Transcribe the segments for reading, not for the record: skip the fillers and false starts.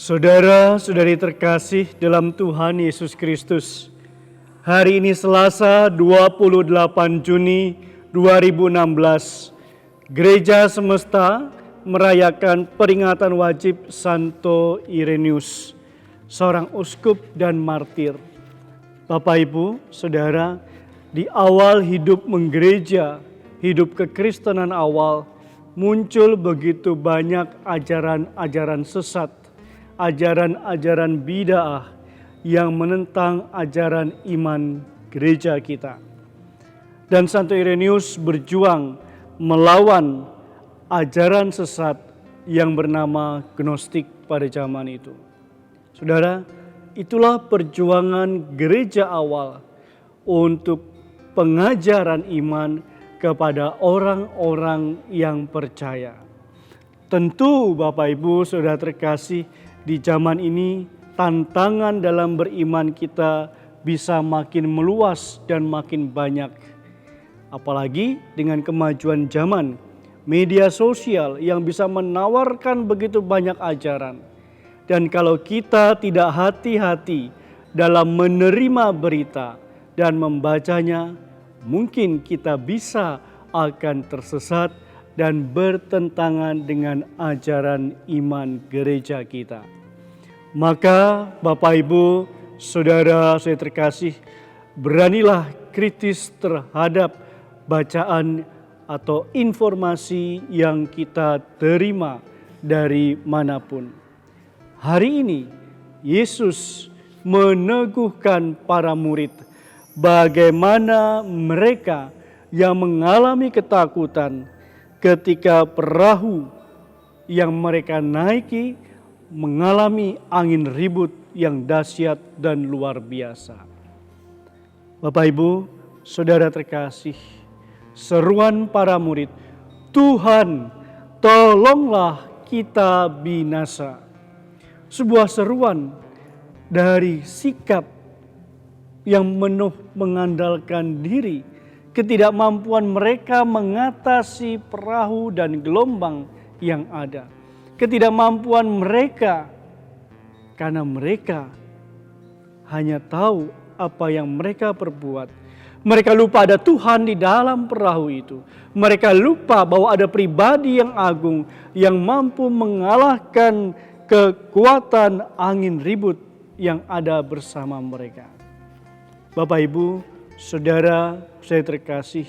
Saudara-saudari terkasih dalam Tuhan Yesus Kristus, hari ini Selasa 28 Juni 2016, Gereja Semesta merayakan peringatan wajib Santo Ireneus, seorang uskup dan martir. Bapak Ibu, Saudara, di awal hidup menggereja, hidup kekristenan awal, muncul begitu banyak ajaran-ajaran sesat, ajaran-ajaran bid'ah yang menentang ajaran iman gereja kita. Dan Santo Ireneus berjuang melawan ajaran sesat yang bernama Gnostik pada zaman itu. Saudara, itulah perjuangan gereja awal untuk pengajaran iman kepada orang-orang yang percaya. Tentu Bapak Ibu Saudara terkasih, di zaman ini tantangan dalam beriman kita bisa makin meluas dan makin banyak. Apalagi dengan kemajuan zaman, media sosial yang bisa menawarkan begitu banyak ajaran. Dan kalau kita tidak hati-hati dalam menerima berita dan membacanya, mungkin kita bisa akan tersesat dan bertentangan dengan ajaran iman gereja kita. Maka Bapak Ibu, Saudara saya terkasih, beranilah kritis terhadap bacaan atau informasi yang kita terima dari manapun. Hari ini Yesus meneguhkan para murid bagaimana mereka yang mengalami ketakutan ketika perahu yang mereka naiki mengalami angin ribut yang dahsyat dan luar biasa. Bapak Ibu, Saudara terkasih, seruan para murid, "Tuhan, tolonglah kita binasa." Sebuah seruan dari sikap yang penuh mengandalkan diri, ketidakmampuan mereka mengatasi perahu dan gelombang yang ada. Ketidakmampuan mereka karena mereka hanya tahu apa yang mereka perbuat. Mereka lupa ada Tuhan di dalam perahu itu. Mereka lupa bahwa ada pribadi yang agung yang mampu mengalahkan kekuatan angin ribut yang ada bersama mereka. Bapak Ibu, Saudara saya terkasih,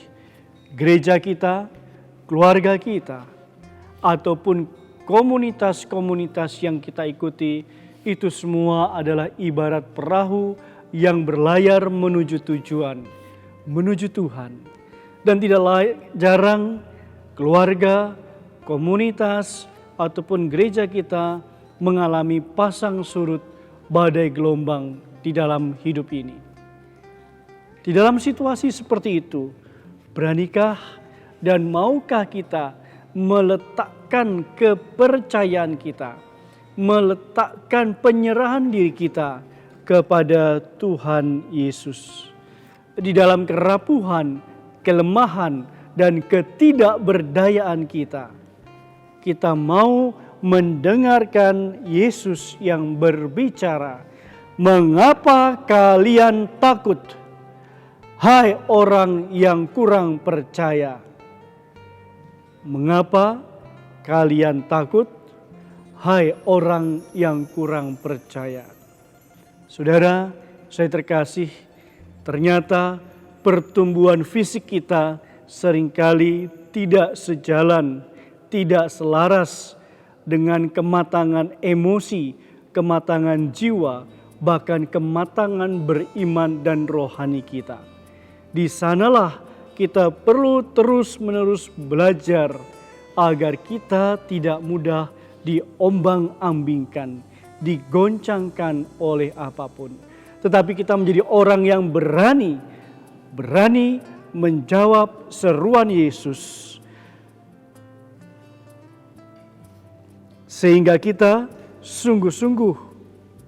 gereja kita, keluarga kita, ataupun komunitas-komunitas yang kita ikuti, itu semua adalah ibarat perahu yang berlayar menuju tujuan, menuju Tuhan. Dan tidak jarang keluarga, komunitas, ataupun gereja kita mengalami pasang surut badai gelombang di dalam hidup ini. Di dalam situasi seperti itu, beranikah dan maukah kita meletakkan kepercayaan kita, meletakkan penyerahan diri kita kepada Tuhan Yesus? Di dalam kerapuhan, kelemahan, dan ketidakberdayaan kita, kita mau mendengarkan Yesus yang berbicara, "Mengapa kalian takut, hai orang yang kurang percaya?" Mengapa kalian takut, hai orang yang kurang percaya? Saudara, saya terkasih, ternyata pertumbuhan fisik kita seringkali tidak sejalan, tidak selaras dengan kematangan emosi, kematangan jiwa, bahkan kematangan beriman dan rohani kita. Di sanalah kita perlu terus-menerus belajar agar kita tidak mudah diombang-ambingkan, digoncangkan oleh apapun. Tetapi kita menjadi orang yang berani menjawab seruan Yesus. Sehingga kita sungguh-sungguh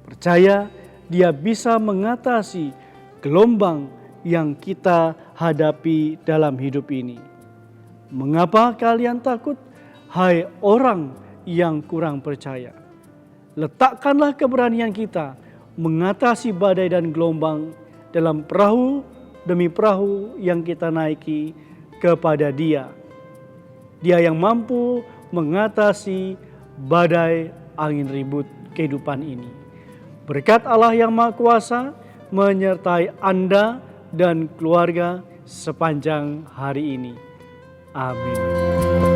percaya Dia bisa mengatasi gelombang yang kita hadapi dalam hidup ini. Mengapa kalian takut, hai orang yang kurang percaya? letakkanlah keberanian kita mengatasi badai dan gelombang dalam perahu demi perahu yang kita naiki kepada Dia. Dia yang mampu mengatasi badai angin ribut kehidupan ini. Berkat Allah yang Maha Kuasa menyertai Anda dan keluarga sepanjang hari ini. Amin.